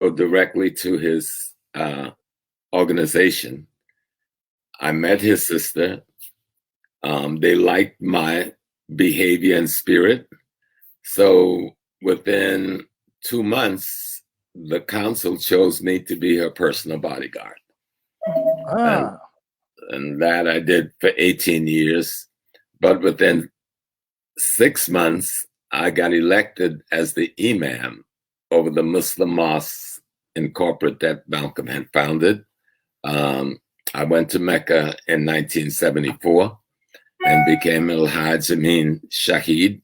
go directly to his organization. I met his sister. They liked my behavior and spirit. So within 2 months, the council chose me to be her personal bodyguard. And that I did for 18 years. But within 6 months, I got elected as the imam over the Muslim mosques in corporate that Malcolm had founded. I went to Mecca in 1974 and became al-Hajj Amin Shahid.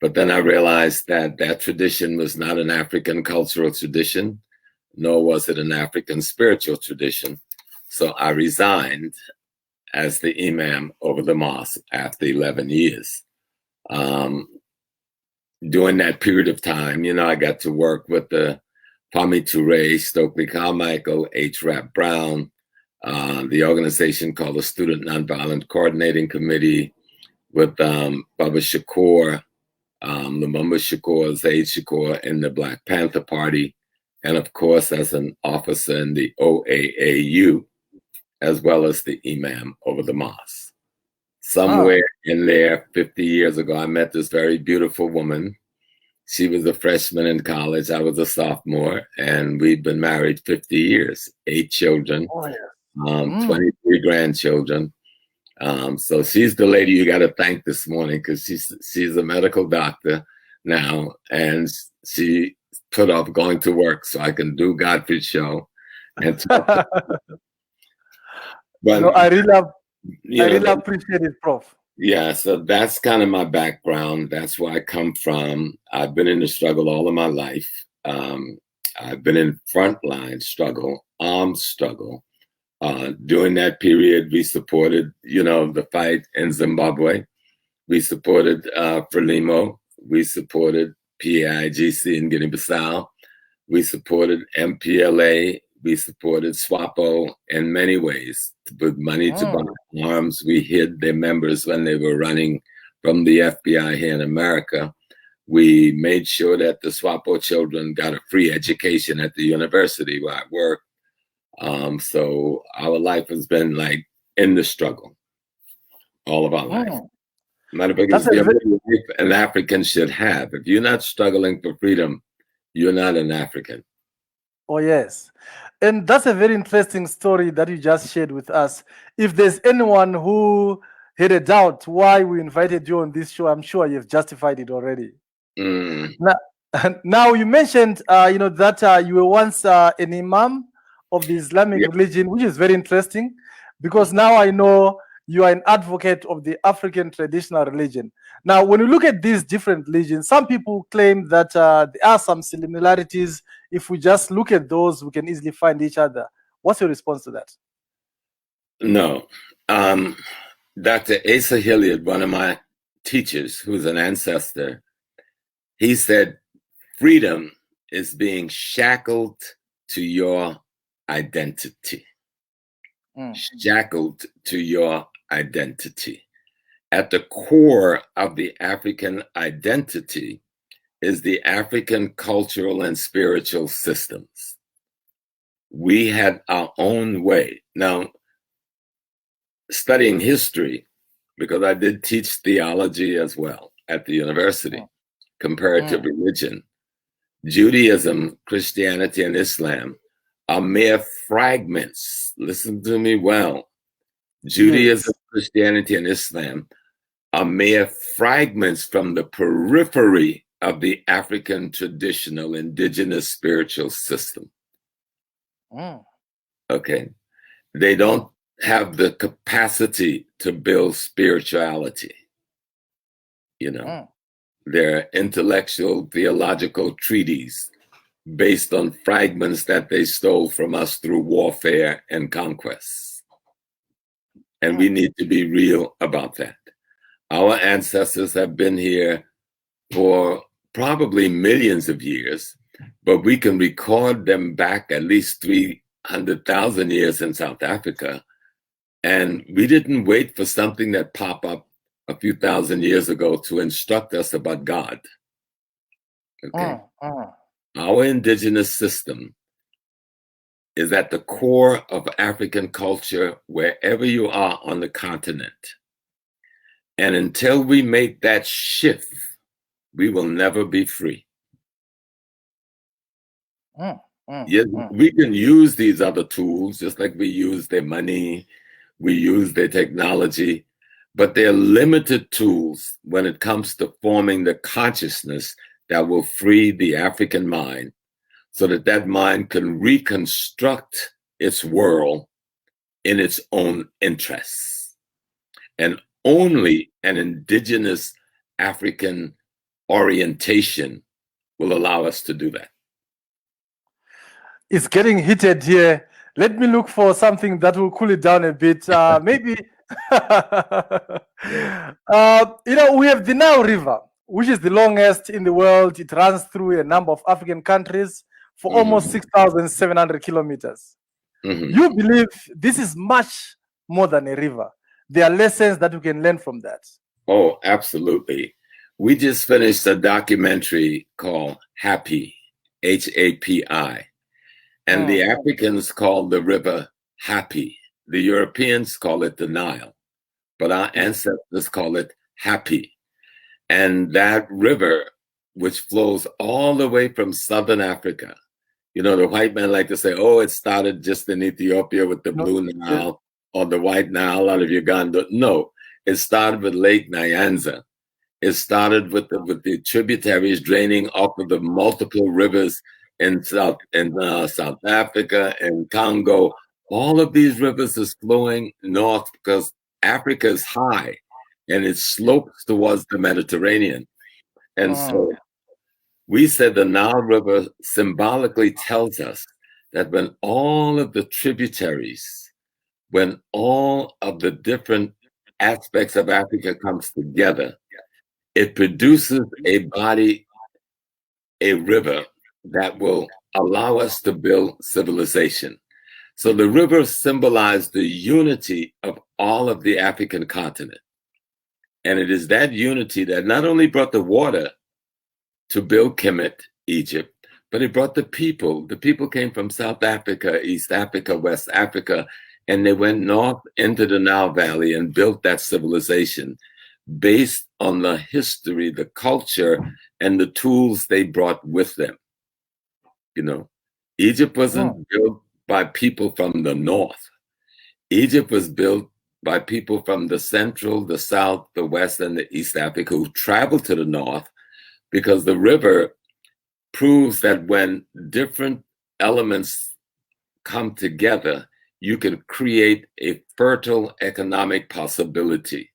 But then I realized that that tradition was not an African cultural tradition, nor was it an African spiritual tradition. So I resigned as the imam over the mosque after 11 years. During that period of time, I got to work with the Kwame Ture, Stokely Carmichael, H. Rap Brown, the organization called the Student Nonviolent Coordinating Committee with Baba Shakur, Lumumba Shakur, Zaid Shakur in the Black Panther Party, and of course as an officer in the OAAU, as well as the imam over the mosque. Somewhere in there, 50 years ago, I met this very beautiful woman. She was a freshman in college. I was a sophomore, and we've been married 50 years, 8 children, 23 grandchildren. So she's the lady you got to thank this morning, because she's a medical doctor now, and she put off going to work so I can do Godfrey's show and talk. But I really appreciate it, Prof. Yeah, so that's kind of my background. That's where I come from. I've been in the struggle all of my life. I've been in frontline struggle, armed struggle. During that period, we supported, the fight in Zimbabwe. We supported Frelimo. We supported PAIGC in Guinea-Bissau. We supported MPLA. We supported SWAPO in many ways with money to buy arms. We hid their members when they were running from the FBI here in America. We made sure that the SWAPO children got a free education at the university where I worked. So our life has been like in the struggle, all of our life. Matter of fact, it's the only life an African should have. If you're not struggling for freedom, you're not an African. Oh, yes. And that's a very interesting story that you just shared with us. If there's anyone who had a doubt why we invited you on this show, I'm sure you've justified it already. Now you mentioned, that you were once an imam of the Islamic religion, which is very interesting, because now I know you are an advocate of the African traditional religion. Now, when you look at these different religions, some people claim that there are some similarities. If we just look at those, we can easily find each other. What's your response to that? No. Dr. Asa Hilliard, one of my teachers, who's an ancestor, he said, freedom is being shackled to your identity. Shackled to your identity. At the core of the African identity is the African cultural and spiritual systems. We had our own way. Now, studying history, because I did teach theology as well at the university, comparative religion, Judaism, Christianity, and Islam are mere fragments. Listen to me well. Judaism, Christianity, and Islam are mere fragments from the periphery of the African traditional indigenous spiritual system. Okay. They don't have the capacity to build spirituality. They're intellectual, theological treaties based on fragments that they stole from us through warfare and conquest. And we need to be real about that. Our ancestors have been here for probably millions of years, but we can record them back at least 300,000 years in South Africa. And we didn't wait for something that popped up a few thousand years ago to instruct us about God. Okay. Our indigenous system is at the core of African culture wherever you are on the continent. And until we make that shift, we will never be free. Yes, we can use these other tools, just like we use their money, we use their technology, but they're limited tools when it comes to forming the consciousness that will free the African mind so that that mind can reconstruct its world in its own interests. And only an indigenous African orientation will allow us to do that. It's getting heated here. Let me look for something that will cool it down a bit. Maybe, we have the Nile River, which is the longest in the world. It runs through a number of African countries for almost 6,700 kilometers. You believe this is much more than a river. There are lessons that we can learn from that. Oh, absolutely. We just finished a documentary called Happy, Hapi. And the Africans call the river Happy. The Europeans call it the Nile. But our ancestors call it Happy. And that river, which flows all the way from Southern Africa, the white men like to say, oh, it started just in Ethiopia with the Blue Nile or the White Nile out of Uganda. No, it started with Lake Nyanza. It started with the tributaries draining off of the multiple rivers in South Africa and Congo. All of these rivers is flowing north because Africa is high and it slopes towards the Mediterranean. And so we said the Nile River symbolically tells us that when all of the tributaries, when all of the different aspects of Africa comes together, it produces a body, a river that will allow us to build civilization. So the river symbolized the unity of all of the African continent. And it is that unity that not only brought the water to build Kemet, Egypt, but it brought the people. The people came from South Africa, East Africa, West Africa, and they went north into the Nile Valley and built that civilization based on the history, the culture, and the tools they brought with them. Egypt wasn't built by people from the north. Egypt was built by people from the central, the south, the west, and the East Africa who traveled to the north, because the river proves that when different elements come together, you can create a fertile economic possibility.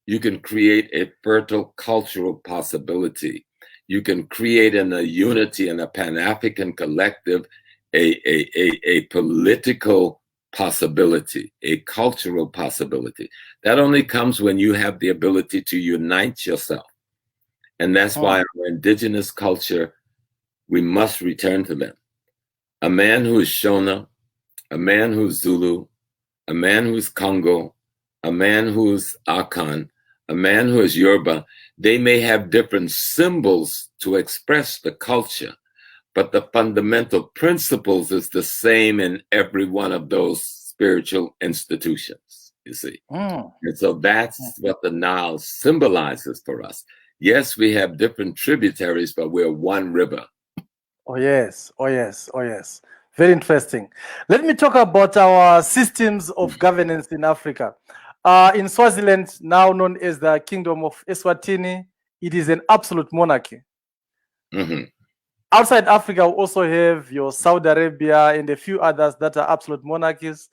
You can create a fertile cultural possibility. You can create in a unity and a Pan-African collective a political possibility, a cultural possibility. That only comes when you have the ability to unite yourself. And that's why our indigenous culture, we must return to them. A man who is Shona, a man who's Zulu, a man who's Congo, a man who's Akan, a man who is Yoruba, they may have different symbols to express the culture, but the fundamental principles is the same in every one of those spiritual institutions, you see. And so that's what the Nile symbolizes for us. Yes, we have different tributaries, but we're one river. Oh, yes. Oh, yes. Oh, yes. Very interesting. Let me talk about our systems of governance in Africa. In Swaziland, now known as the Kingdom of Eswatini, it is an absolute monarchy. Outside Africa, we also have your Saudi Arabia and a few others that are absolute monarchies.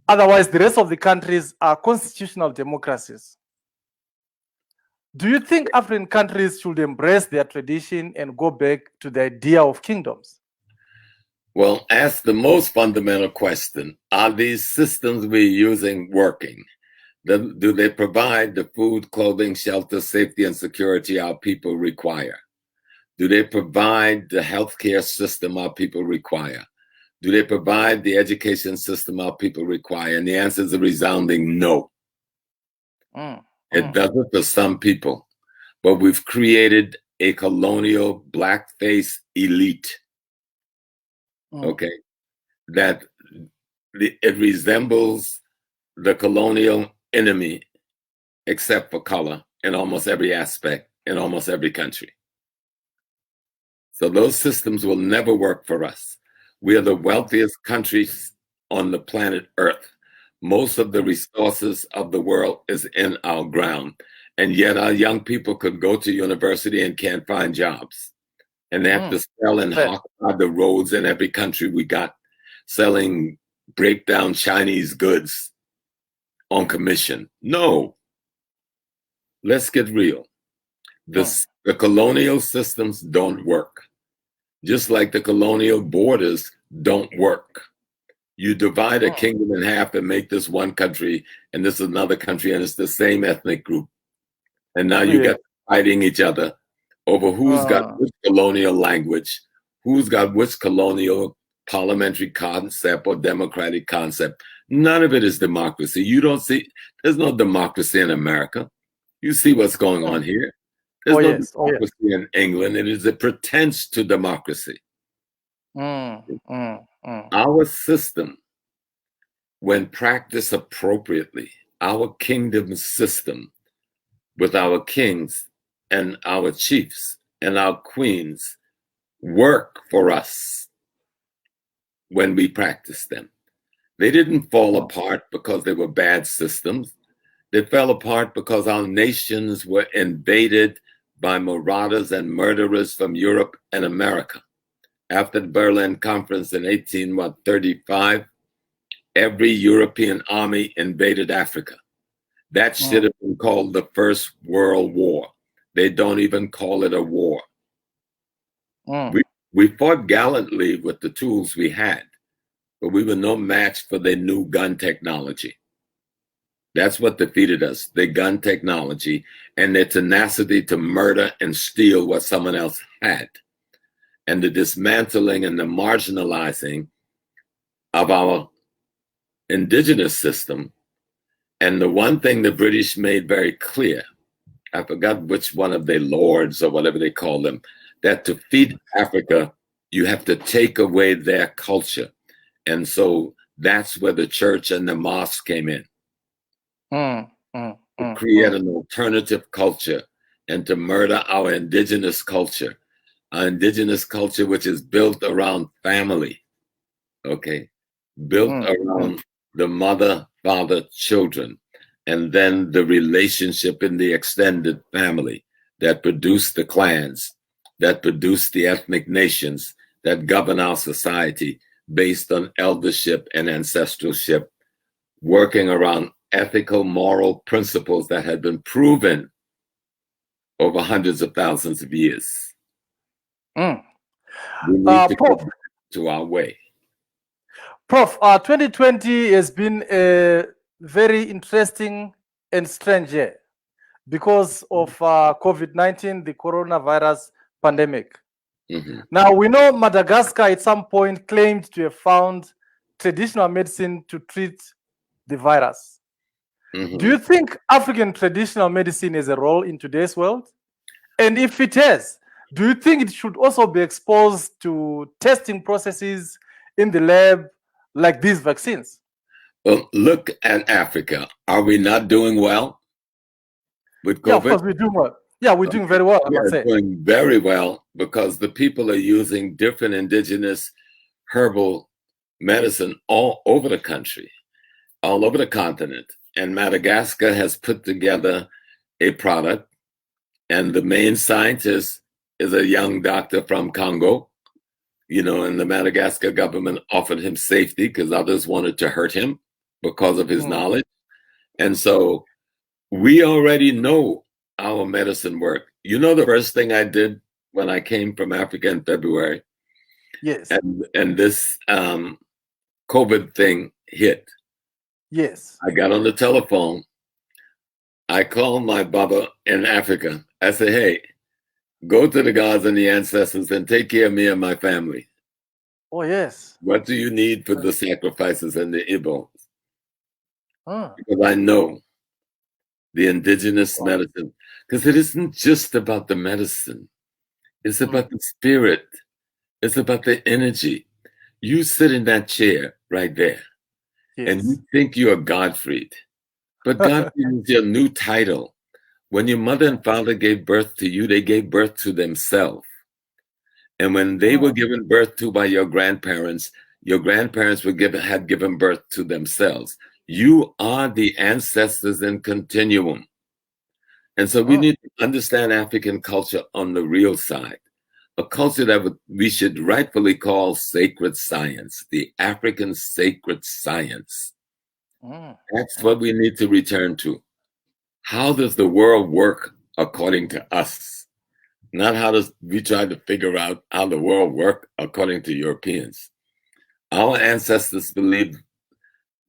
Otherwise, the rest of the countries are constitutional democracies. Do you think African countries should embrace their tradition and go back to the idea of kingdoms? Well, ask the most fundamental question. Are these systems we're using working? Do they provide the food, clothing, shelter, safety, and security our people require? Do they provide the healthcare system our people require? Do they provide the education system our people require? And the answer is a resounding no. It doesn't for some people, but we've created a colonial blackface elite. Okay, that it resembles the colonial enemy, except for color, in almost every aspect, in almost every country. So those systems will never work for us. We are the wealthiest countries on the planet Earth. Most of the resources of the world is in our ground. And yet our young people could go to university and can't find jobs. And they have to sell and hawk on the roads in every country we got, selling breakdown Chinese goods on commission. No. Let's get real. The colonial systems don't work. Just like the colonial borders don't work. You divide a kingdom in half and make this one country, and this is another country, and it's the same ethnic group. And now you got fighting each other over who's got which colonial language, who's got which colonial parliamentary concept or democratic concept. None of it is democracy. You don't see, there's no democracy in America. You see what's going on here. There's no democracy in England. It is a pretense to democracy. Our system, when practiced appropriately, our kingdom system, with our kings and our chiefs and our queens, work for us when we practice them. They didn't fall apart because they were bad systems. They fell apart because our nations were invaded by marauders and murderers from Europe and America. After the Berlin Conference in 1835, every European army invaded Africa. That should have been called the First World War. They don't even call it a war. We fought gallantly with the tools we had, but we were no match for their new gun technology. That's what defeated us, the gun technology and their tenacity to murder and steal what someone else had. And the dismantling and the marginalizing of our indigenous system. And the one thing the British made very clear, I forgot which one of their lords or whatever they call them, that to feed Africa, you have to take away their culture. And so that's where the church and the mosque came in. To create an alternative culture and to murder our indigenous culture. Our indigenous culture, which is built around family, okay? Built around the mother, father, children, and then the relationship in the extended family that produced the clans, that produced the ethnic nations that govern our society based on eldership and ancestralship, working around ethical, moral principles that had been proven over hundreds of thousands of years. We need to go back to our way. Prof, 2020 has been a very interesting and strange year because of COVID-19, the coronavirus pandemic. Now, we know Madagascar at some point claimed to have found traditional medicine to treat the virus. Do you think African traditional medicine has a role in today's world? And if it has, do you think it should also be exposed to testing processes in the lab like these vaccines? Well, look at Africa. Are we not doing well with COVID? Yeah, of course we're doing well. Yeah, we're doing very well, I must say. We're doing very well because the people are using different indigenous herbal medicine all over the country, all over the continent. And Madagascar has put together a product, and the main scientist is a young doctor from Congo, you know, and the Madagascar government offered him safety because others wanted to hurt him because of his knowledge. And so we already know our medicine work. You know, the first thing I did when I came from Africa in February, yes, and this COVID thing hit. Yes. I got on the telephone. I called my Baba in Africa. I said, hey, go to the gods and the ancestors and take care of me and my family. Oh, yes. What do you need for the sacrifices and the Igbo? Because I know the indigenous medicine, because it isn't just about the medicine. It's about the spirit. It's about the energy. You sit in that chair right there, and you Yes. think you are Godfrey. But Godfrey is your new title. When your mother and father gave birth to you, they gave birth to themselves. And when they were given birth to by your grandparents had given birth to themselves. You are the ancestors in continuum. And so we need to understand African culture on the real side, a culture that we should rightfully call sacred science, the African sacred science. That's what we need to return to. How does the world work according to us? Not how does we try to figure out how the world worked according to Europeans. Our ancestors believed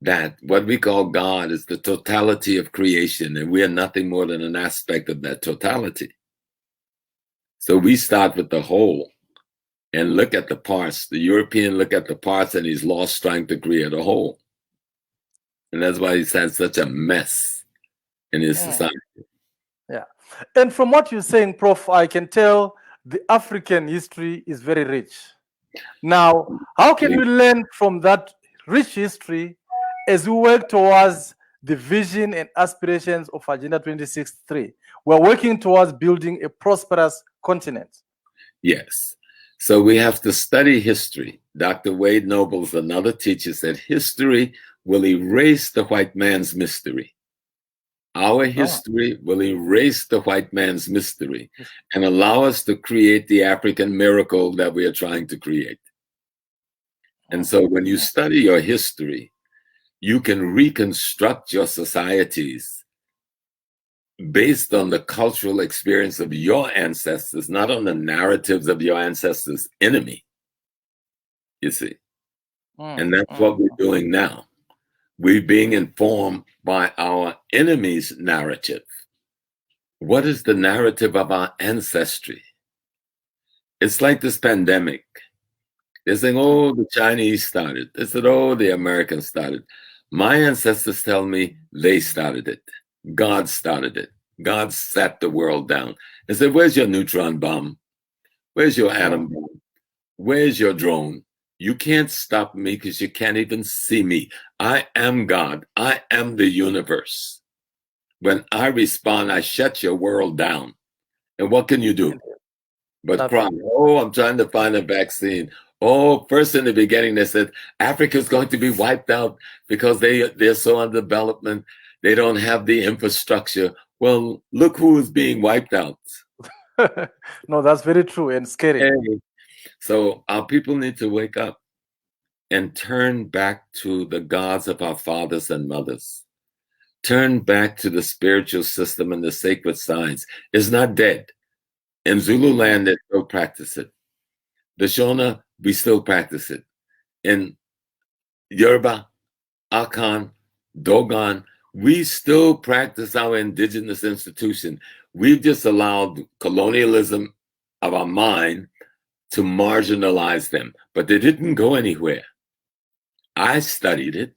that what we call God is the totality of creation, and we are nothing more than an aspect of that totality. So we start with the whole and look at the parts. The European look at the parts and he's lost trying to create a whole. And that's why he's had such a mess in his society. Yeah. And from what you're saying, Prof, I can tell the African history is very rich. Now, how can we learn from that rich history as we work towards the vision and aspirations of Agenda 2063? We're working towards building a prosperous continent. Yes. So we have to study history. Dr. Wade Nobles, another teacher, said history will erase the white man's mystery. Our history will erase the white man's mystery and allow us to create the African miracle that we are trying to create. And so when you study your history, you can reconstruct your societies based on the cultural experience of your ancestors, not on the narratives of your ancestors' enemy, you see. And that's what we're doing now. We're being informed by our enemy's narrative. What is the narrative of our ancestry? It's like this pandemic. They're saying, oh, the Chinese started. They said, oh, the Americans started. My ancestors tell me they started it. God started it. God sat the world down and said, where's your neutron bomb? Where's your atom bomb? Where's your drone? You can't stop me because you can't even see me. I am God. I am the universe. When I respond, I shut your world down. And what can you do? But cry, oh, I'm trying to find a vaccine. Oh, first in the beginning, they said Africa's going to be wiped out because they're so underdevelopment. They don't have the infrastructure. Well, look who is being wiped out. No, that's very true and scary. Hey. So our people need to wake up and turn back to the gods of our fathers and mothers. Turn back to the spiritual system and the sacred science. It's not dead. In Zululand, they still practice it. The Shona, we still practice it. In Yoruba, Akan, Dogon, we still practice our indigenous institution. We've just allowed colonialism of our mind to marginalize them, but they didn't go anywhere. I studied it.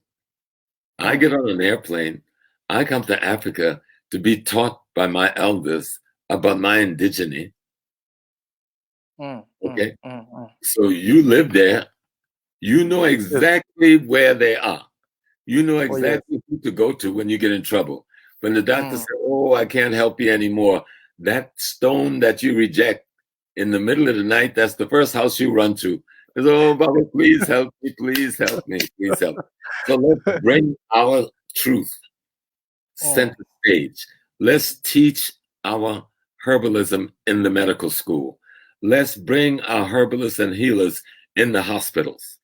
I get on an airplane. I come to Africa to be taught by my elders about my indigeneity. Okay. So you live there. You know exactly where they are. You know exactly who to go to when you get in trouble. When the doctor says, oh, I can't help you anymore, that stone that you reject in the middle of the night, that's the first house you run to. Because, oh, Baba, please help me, please help me, please help me. So let's bring our truth center stage. Let's teach our herbalism in the medical school. Let's bring our herbalists and healers in the hospitals.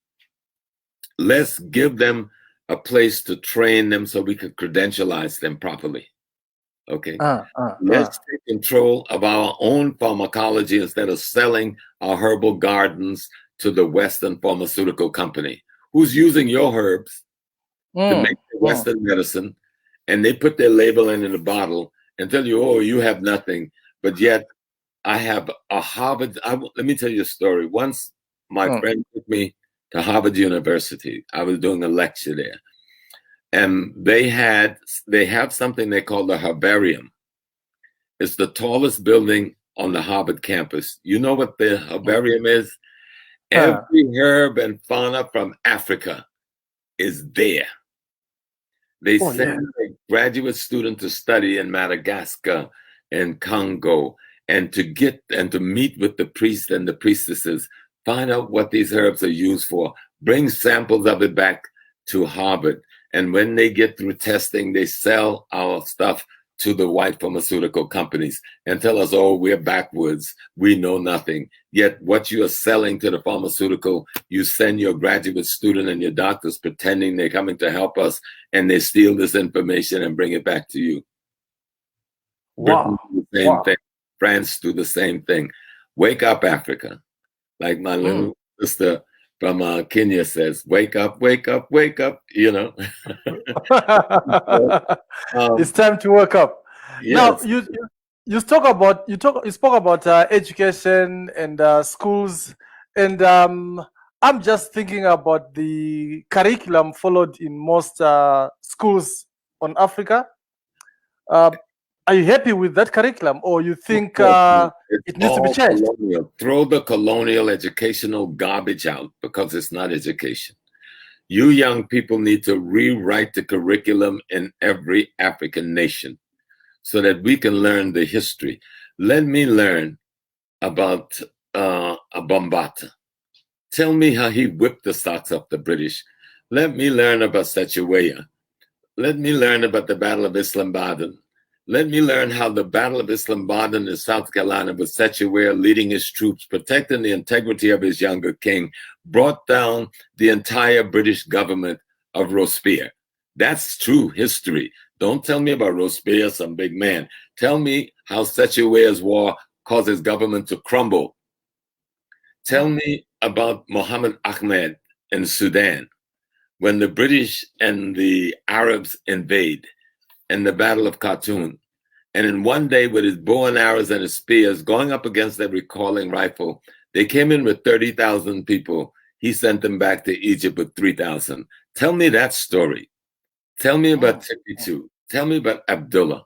Let's give them a place to train them so we could credentialize them properly. Okay. Let's take control of our own pharmacology instead of selling our herbal gardens to the Western pharmaceutical company who's using your herbs to make the Western medicine. And they put their label in a bottle and tell you, oh, you have nothing. But yet I have a Harvard. Let me tell you a story. Once my friend took me to Harvard University. I was doing a lecture there. And they have something they call the herbarium. It's the tallest building on the Harvard campus. You know what the herbarium is? Every herb and fauna from Africa is there. They send a graduate student to study in Madagascar and Congo, and to meet with the priests and the priestesses, find out what these herbs are used for, bring samples of it back to Harvard. And when they get through testing, they sell our stuff to the white pharmaceutical companies and tell us, oh, we're backwards, we know nothing. Yet what you are selling to the pharmaceutical, you send your graduate student and your doctors pretending they're coming to help us, and they steal this information and bring it back to you. Wow. Britain do the same thing. France do the same thing. Wake up, Africa. Like my little sister from Kenya says, wake up, wake up, wake up, you know. It's time to wake up. Yes. Now you spoke about education and schools, and I'm just thinking about the curriculum followed in most schools on Africa. Are you happy with that curriculum, or you think it needs to be changed? Colonial. Throw the colonial educational garbage out, because it's not education. You young people need to rewrite the curriculum in every African nation so that we can learn the history. Let me learn about Bambata. Tell me how he whipped the socks off the British. Let me learn about Secheweya. Let me learn about the Battle of Islambadan. Let me learn how the Battle of Islambadan in South Carolina, with Secheweya leading his troops, protecting the integrity of his younger king, brought down the entire British government of Robespierre. That's true history. Don't tell me about Robespierre, some big man. Tell me how Secheweya's war caused his government to crumble. Tell me about Muhammad Ahmed in Sudan, when the British and the Arabs invade, in the Battle of Khartoum. And in one day, with his bow and arrows and his spears, going up against their recoiling rifle, they came in with 30,000 people. He sent them back to Egypt with 3,000. Tell me that story. Tell me about Tippy. Tell me about Abdullah.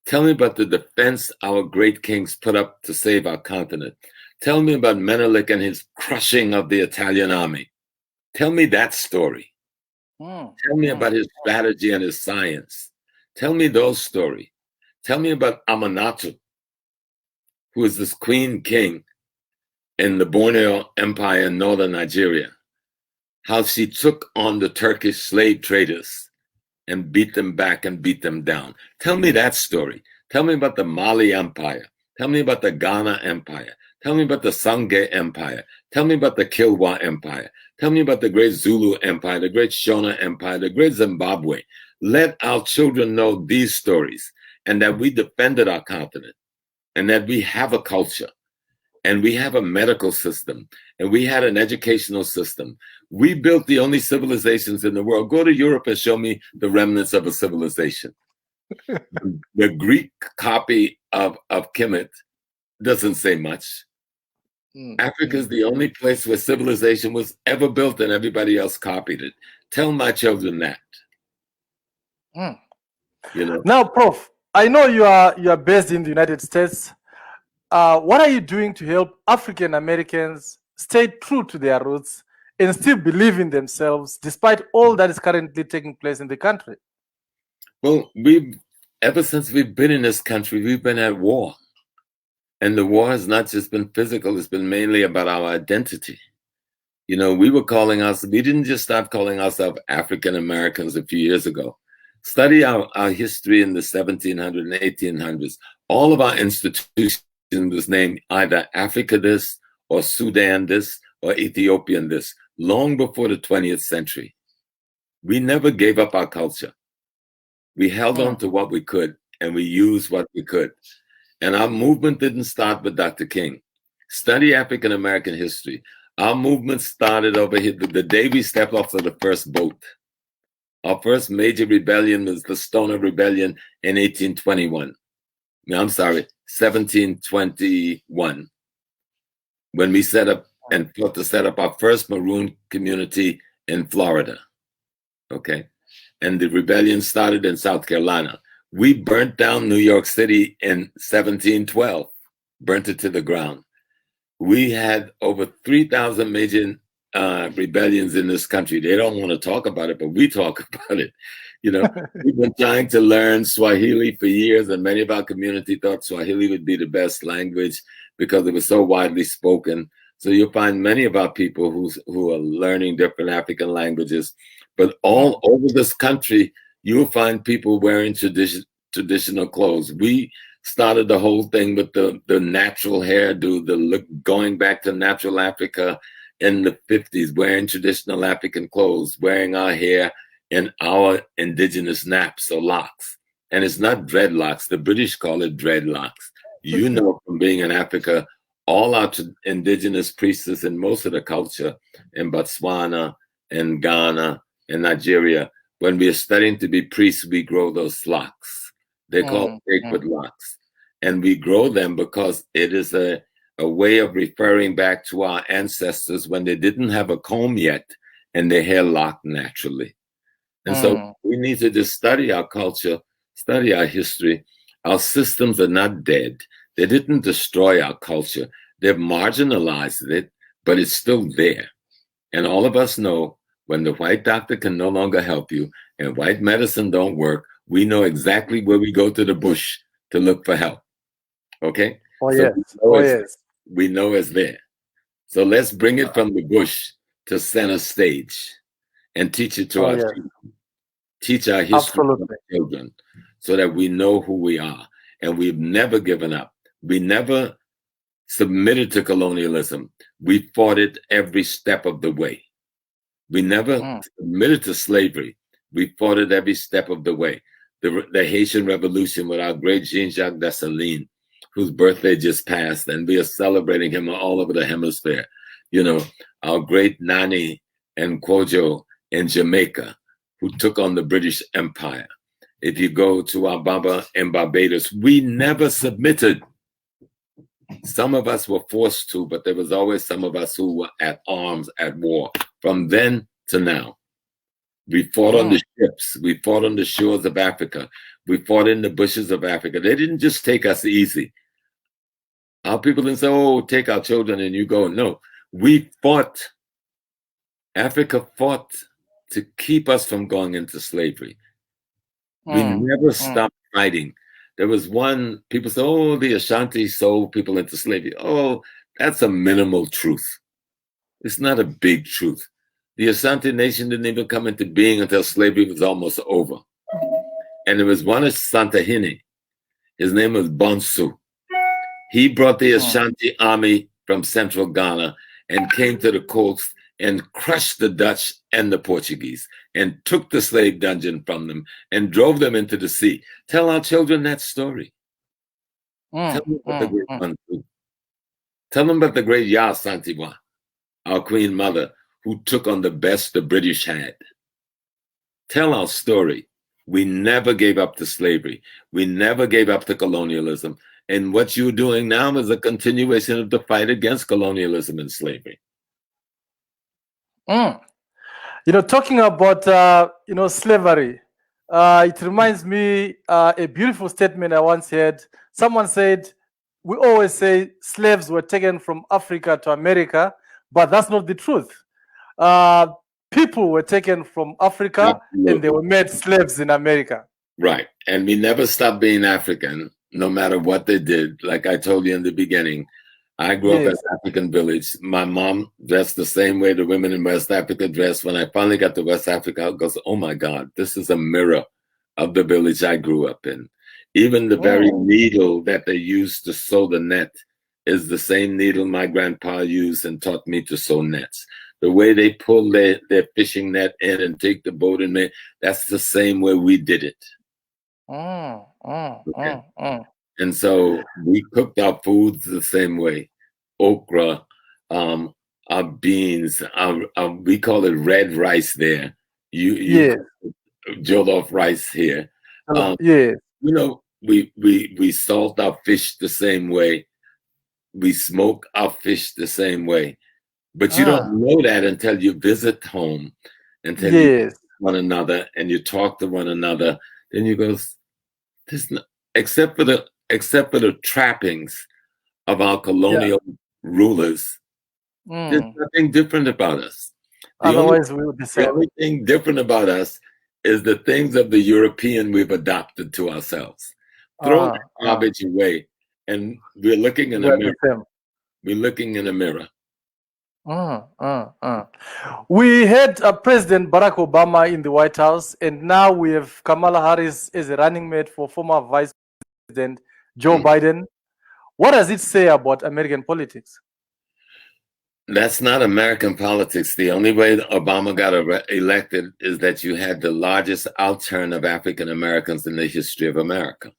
Tell me about the defense our great kings put up to save our continent. Tell me about Menelik and his crushing of the Italian army. Tell me that story. Tell me about his strategy and his science. Tell me those stories. Tell me about Amanatu, who is this queen king in the Borneo Empire in northern Nigeria, how she took on the Turkish slave traders and beat them back and beat them down. Tell me that story. Tell me about the Mali Empire. Tell me about the Ghana Empire. Tell me about the Sangye Empire. Tell me about the Kilwa Empire. Tell me about the great Zulu Empire, the great Shona Empire, the great Zimbabwe. Let our children know these stories, and that we defended our continent, and that we have a culture, and we have a medical system, and we had an educational system. We built the only civilizations in the world. Go to Europe and show me the remnants of a civilization. The Greek copy of Kemet doesn't say much. Africa is the only place where civilization was ever built and everybody else copied it. Tell my children that. You know? Now, Prof, I know you are based in the United States. What are you doing to help African Americans stay true to their roots and still believe in themselves despite all that is currently taking place in the country? Well, ever since we've been in this country, we've been at war. And the war has not just been physical, it's been mainly about our identity. You know, we didn't just start calling ourselves African Americans a few years ago. Study our history in the 1700s and 1800s. All of our institutions was named either Africa this, or Sudan this, or Ethiopian this, long before the 20th century. We never gave up our culture. We held on to what we could, and we used what we could. And our movement didn't start with Dr. King. Study African American history. Our movement started over here the day we stepped off of the first boat. Our first major rebellion was the Stoner Rebellion in 1721, when we set up and thought to set up our first Maroon community in Florida. Okay. And the rebellion started in South Carolina. We burnt down New York City in 1712. burnt it to the ground. We had over 3,000 major rebellions in this country. They don't want to talk about it, but we talk about it. You know, we've been trying to learn Swahili for years, and many of our community thought Swahili would be the best language because it was so widely spoken. So you'll find many of our people who are learning different African languages, but all over this country, you'll find people wearing traditional clothes. We started the whole thing with the natural hairdo, the look, going back to natural Africa in the 50s, wearing traditional African clothes, wearing our hair in our indigenous naps or locks. And it's not dreadlocks. The British call it dreadlocks. You know, from being in Africa, all our indigenous priestess in most of the culture in Botswana and Ghana and Nigeria, when we are studying to be priests, we grow those locks. They're called sacred locks. And we grow them because it is a way of referring back to our ancestors when they didn't have a comb yet and their hair locked naturally. And so we need to just study our culture, study our history. Our systems are not dead. They didn't destroy our culture. They've marginalized it, but it's still there. And all of us know when the white doctor can no longer help you and white medicine don't work, we know exactly where we go to the bush to look for help. Okay? Oh, so yes. We know it's there. So let's bring it from the bush to center stage and teach it to our children. Teach our history to our children so that we know who we are. And we've never given up. We never submitted to colonialism. We fought it every step of the way. We never submitted to slavery. We fought it every step of the way. The Haitian Revolution with our great Jean-Jacques Dessalines, whose birthday just passed, and we are celebrating him all over the hemisphere. You know, our great Nani and Kwojo in Jamaica, who took on the British Empire. If you go to our Baba in Barbados, we never submitted. Some of us were forced to, but there was always some of us who were at arms, at war. From then to now, we fought on the ships. We fought on the shores of Africa. We fought in the bushes of Africa. They didn't just take us easy. Our people didn't say, oh, take our children and you go. No, we fought. Africa fought to keep us from going into slavery. We never stopped fighting. There was one, people say, oh, the Ashanti sold people into slavery. Oh, that's a minimal truth. It's not a big truth. The Ashanti nation didn't even come into being until slavery was almost over. And there was one Asantehene. His name was Bonsu. He brought the Ashanti army from central Ghana and came to the coast and crushed the Dutch and the Portuguese and took the slave dungeon from them and drove them into the sea. Tell our children that story. Tell them about the great Bonsu. Tell them about the great Ya Santiwa, our Queen Mother, who took on the best the British had. Tell our story. We never gave up to slavery. We never gave up to colonialism. And what you're doing now is a continuation of the fight against colonialism and slavery. You know, talking about, slavery, it reminds me a beautiful statement I once heard. Someone said, we always say slaves were taken from Africa to America, but that's not the truth. People were taken from Africa and they were made slaves in America. Right. And we never stopped being African, no matter what they did. Like I told you in the beginning, I grew up in an African village. My mom dressed the same way the women in West Africa dressed. When I finally got to West Africa, I goes, oh my God, this is a mirror of the village I grew up in. Even the very needle that they used to sew the net is the same needle my grandpa used and taught me to sew nets. The way they pull their fishing net in and take the boat in there, that's the same way we did it. And so we cooked our foods the same way. Okra, our beans, we call it red rice there. You jollof rice here. You know, we salt our fish the same way. We smoke our fish the same way. But you don't know that until you visit home, until you visit one another and you talk to one another. Then you go, except for the trappings of our colonial rulers, there's nothing different about us. Otherwise, we would be The same. only thing different about us is the things of the European we've adopted to ourselves. Throw that garbage away, and we're looking in a mirror. We're looking in a mirror. We had President Barack Obama in the White House, and now we have Kamala Harris as a running mate for former Vice President Joe Biden. What does it say about American politics? That's not American politics. The only way Obama got elected is that you had the largest outturn of African Americans in the history of America.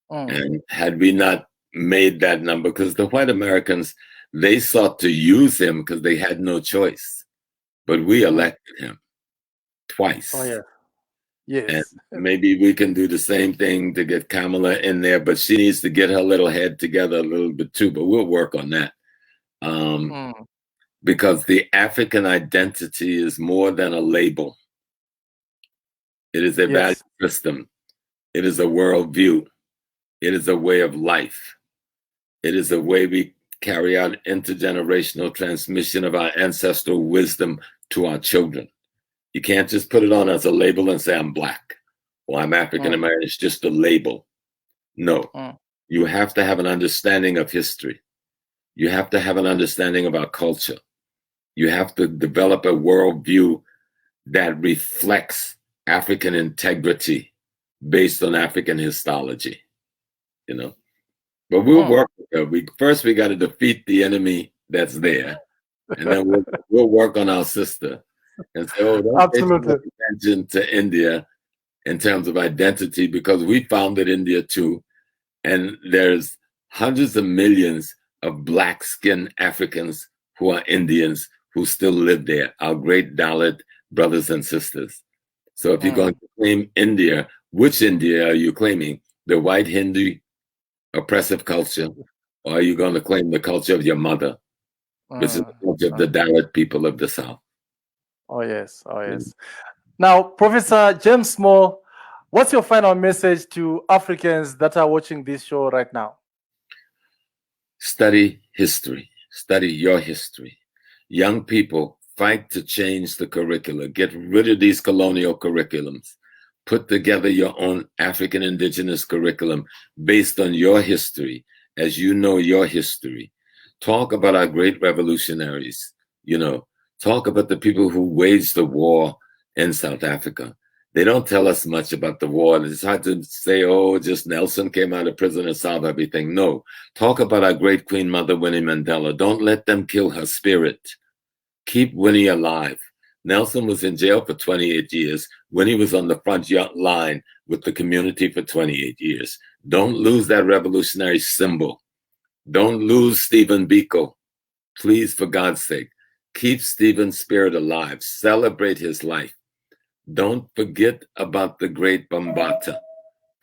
And had we not made that number, because the white Americans, they sought to use him because they had no choice. But we elected him twice. Oh, yeah. Yes. And maybe we can do the same thing to get Kamala in there, but she needs to get her little head together a little bit too, but we'll work on that. Because the African identity is more than a label. It is a value system. It is a worldview. It is a way of life. It is a way we carry out intergenerational transmission of our ancestral wisdom to our children. You can't just put it on as a label and say, I'm Black or I'm African American. It's just a label. No, you have to have an understanding of history. You have to have an understanding of our culture. You have to develop a worldview that reflects African integrity based on African histology, you know. But we'll work with her. First, we got to defeat the enemy that's there, and then we'll work on our sister and say, oh, don't pay too much attention to India in terms of identity, because we founded India too, and there's hundreds of millions of black-skinned Africans who are Indians who still live there, our great Dalit brothers and sisters. So if you're going to claim India, which India are you claiming? The white Hindu oppressive culture, or are you going to claim the culture of your mother, which is the culture of the Dalit people of the South? Oh, yes. Oh, yes. Now, Professor James Small, what's your final message to Africans that are watching this show right now? Study history. Study your history. Young people, fight to change the curricula. Get rid of these colonial curriculums. Put together your own African Indigenous curriculum based on your history, as you know your history. Talk about our great revolutionaries, you know. Talk about the people who waged the war in South Africa. They don't tell us much about the war. It's hard to say, oh, just Nelson came out of prison and solved everything. No. Talk about our great Queen Mother, Winnie Mandela. Don't let them kill her spirit. Keep Winnie alive. Nelson was in jail for 28 years. Winnie was on the front line with the community for 28 years. Don't lose that revolutionary symbol. Don't lose Stephen Biko. Please, for God's sake, keep Stephen's spirit alive. Celebrate his life. Don't forget about the great Bambata.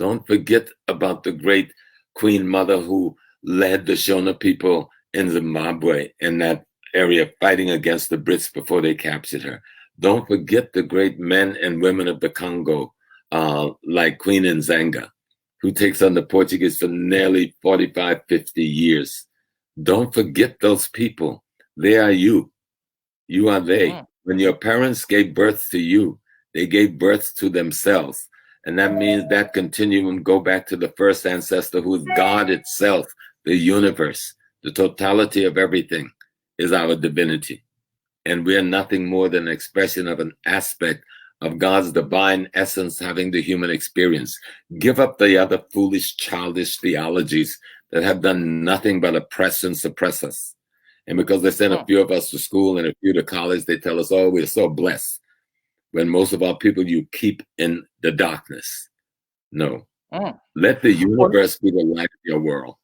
Don't forget about the great Queen Mother who led the Shona people in Zimbabwe in that area fighting against the Brits before they captured her. Don't forget the great men and women of the Congo, like Queen Nzanga, who takes on the Portuguese for nearly 45, 50 years. Don't forget those people. They are you. You are they. When your parents gave birth to you, they gave birth to themselves. And that means that continuum go back to the first ancestor, who is God itself, the universe, the totality of everything is our divinity. And we are nothing more than an expression of an aspect of God's divine essence having the human experience. Give up the other foolish, childish theologies that have done nothing but oppress and suppress us. And because they send a few of us to school and a few to college, they tell us, oh, we're so blessed. When most of our people you keep in the darkness. No. Let the universe be the light of your world.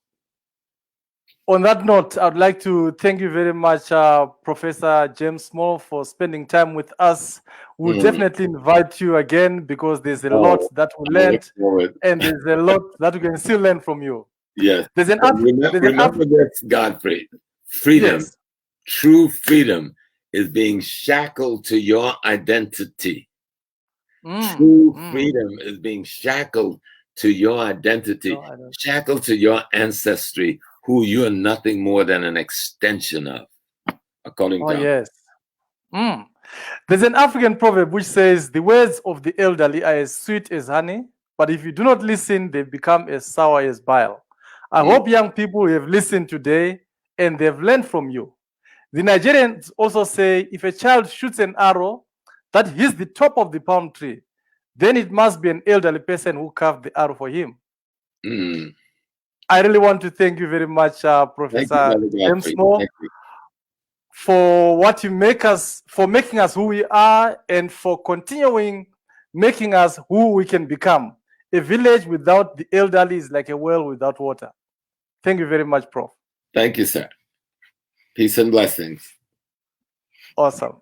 On that note, I'd like to thank you very much, Professor James Small, for spending time with us. We'll definitely invite you again, because there's a lot that we learned, and there's a lot that we can still learn from you. Yes. Remember this, Godfrey. Freedom, true freedom, is being shackled to your identity. True freedom is being shackled to your identity, shackled to your ancestry, who you're nothing more than an extension of, according to yes. There's an African proverb which says, the words of the elderly are as sweet as honey, but if you do not listen, they become as sour as bile. I hope young people have listened today and they've learned from you. The Nigerians also say, if a child shoots an arrow that hits the top of the palm tree, then it must be an elderly person who carved the arrow for him. I really want to thank you very much, Professor James Moore, for what you make us, for making us who we are, and for continuing making us who we can become. A village without the elderly is like a well without water. Thank you very much, Prof. Thank you, sir. Peace and blessings. Awesome.